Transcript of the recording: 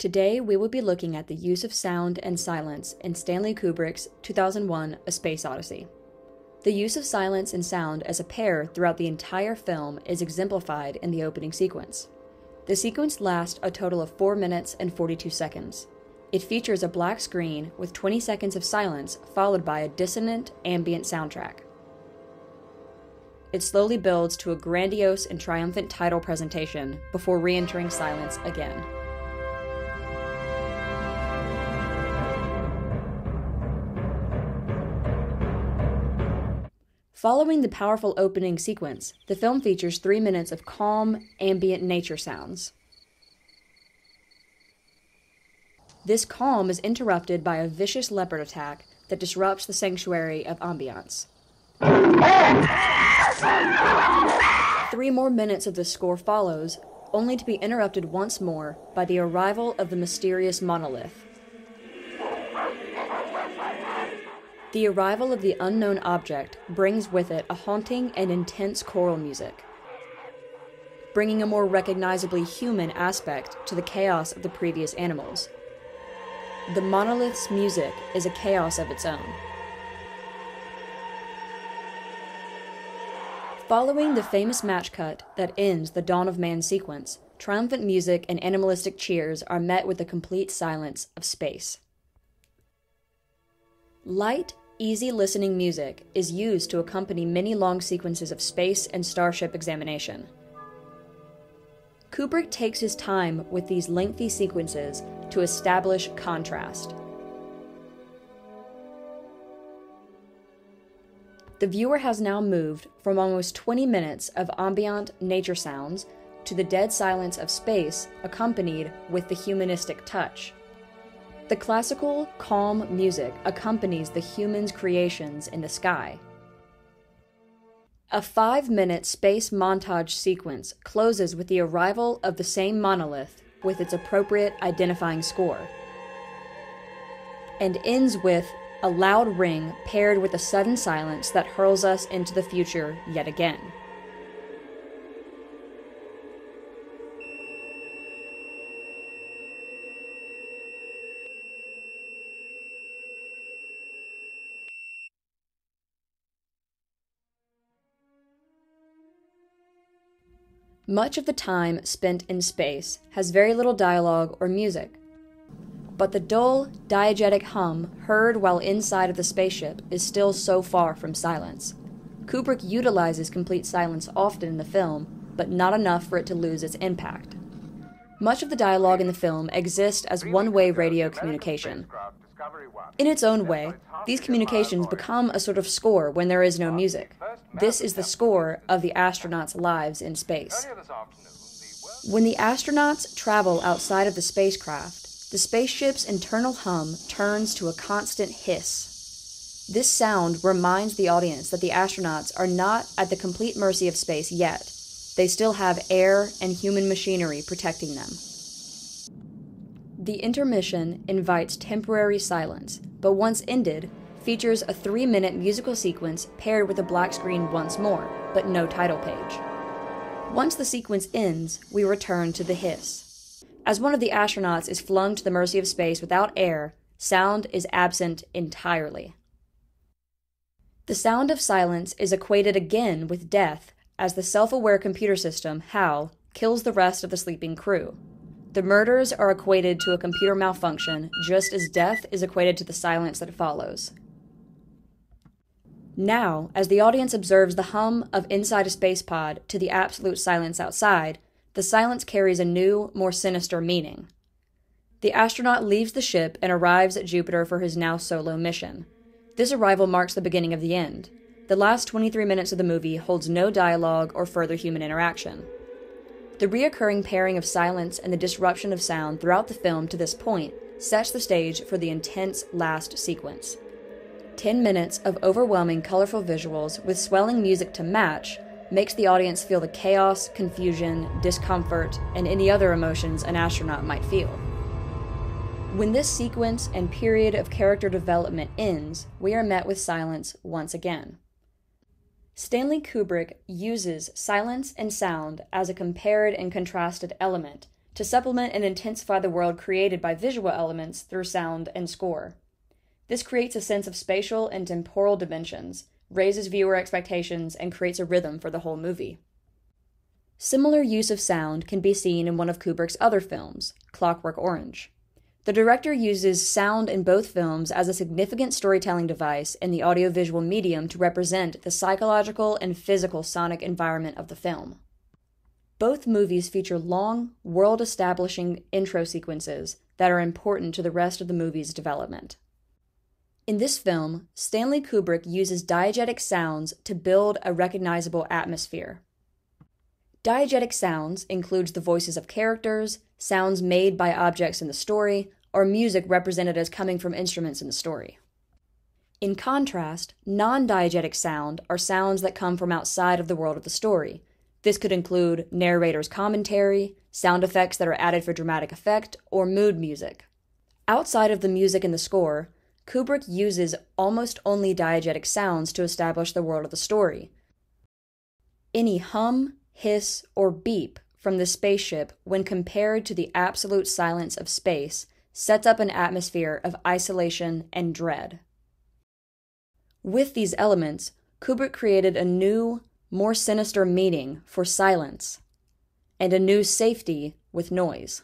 Today, we will be looking at the use of sound and silence in Stanley Kubrick's 2001 A Space Odyssey. The use of silence and sound as a pair throughout the entire film is exemplified in the opening sequence. The sequence lasts a total of 4 minutes and 42 seconds. It features a black screen with 20 seconds of silence followed by a dissonant, ambient soundtrack. It slowly builds to a grandiose and triumphant title presentation before re-entering silence again. Following the powerful opening sequence, the film features 3 minutes of calm, ambient nature sounds. This calm is interrupted by a vicious leopard attack that disrupts the sanctuary of ambiance. 3 more minutes of the score follows, only to be interrupted once more by the arrival of the mysterious monolith. The arrival of the unknown object brings with it a haunting and intense choral music, bringing a more recognizably human aspect to the chaos of the previous animals. The monolith's music is a chaos of its own. Following the famous match cut that ends the Dawn of Man sequence, triumphant music and animalistic cheers are met with the complete silence of space. Light, easy listening music is used to accompany many long sequences of space and starship examination. Kubrick takes his time with these lengthy sequences to establish contrast. The viewer has now moved from almost 20 minutes of ambient nature sounds to the dead silence of space accompanied with the humanistic touch. The classical, calm music accompanies the human's creations in the sky. A 5-minute space montage sequence closes with the arrival of the same monolith with its appropriate identifying score, and ends with a loud ring paired with a sudden silence that hurls us into the future yet again. Much of the time spent in space has very little dialogue or music, but the dull, diegetic hum heard while inside of the spaceship is still so far from silence. Kubrick utilizes complete silence often in the film, but not enough for it to lose its impact. Much of the dialogue in the film exists as one-way radio communication. In its own way, these communications become a sort of score when there is no music. This is the score of the astronauts' lives in space. When the astronauts travel outside of the spacecraft, the spaceship's internal hum turns to a constant hiss. This sound reminds the audience that the astronauts are not at the complete mercy of space yet. They still have air and human machinery protecting them. The intermission invites temporary silence, but once ended, features a 3-minute musical sequence paired with a black screen once more, but no title page. Once the sequence ends, we return to the hiss. As one of the astronauts is flung to the mercy of space without air, sound is absent entirely. The sound of silence is equated again with death, as the self-aware computer system, HAL, kills the rest of the sleeping crew. The murders are equated to a computer malfunction, just as death is equated to the silence that follows. Now, as the audience observes the hum of inside a space pod to the absolute silence outside, the silence carries a new, more sinister meaning. The astronaut leaves the ship and arrives at Jupiter for his now solo mission. This arrival marks the beginning of the end. The last 23 minutes of the movie holds no dialogue or further human interaction. The reoccurring pairing of silence and the disruption of sound throughout the film to this point sets the stage for the intense last sequence. 10 minutes of overwhelming, colorful visuals with swelling music to match makes the audience feel the chaos, confusion, discomfort, and any other emotions an astronaut might feel. When this sequence and period of character development ends, we are met with silence once again. Stanley Kubrick uses silence and sound as a compared and contrasted element to supplement and intensify the world created by visual elements through sound and score. This creates a sense of spatial and temporal dimensions, raises viewer expectations, and creates a rhythm for the whole movie. Similar use of sound can be seen in one of Kubrick's other films, Clockwork Orange. The director uses sound in both films as a significant storytelling device in the audiovisual medium to represent the psychological and physical sonic environment of the film. Both movies feature long, world-establishing intro sequences that are important to the rest of the movie's development. In this film, Stanley Kubrick uses diegetic sounds to build a recognizable atmosphere. Diegetic sounds includes the voices of characters, sounds made by objects in the story, or music represented as coming from instruments in the story. In contrast, non-diegetic sound are sounds that come from outside of the world of the story. This could include narrator's commentary, sound effects that are added for dramatic effect, or mood music. Outside of the music in the score, Kubrick uses almost only diegetic sounds to establish the world of the story. Any hum, hiss, or beep from the spaceship, when compared to the absolute silence of space, sets up an atmosphere of isolation and dread. With these elements, Kubrick created a new, more sinister meaning for silence, and a new safety with noise.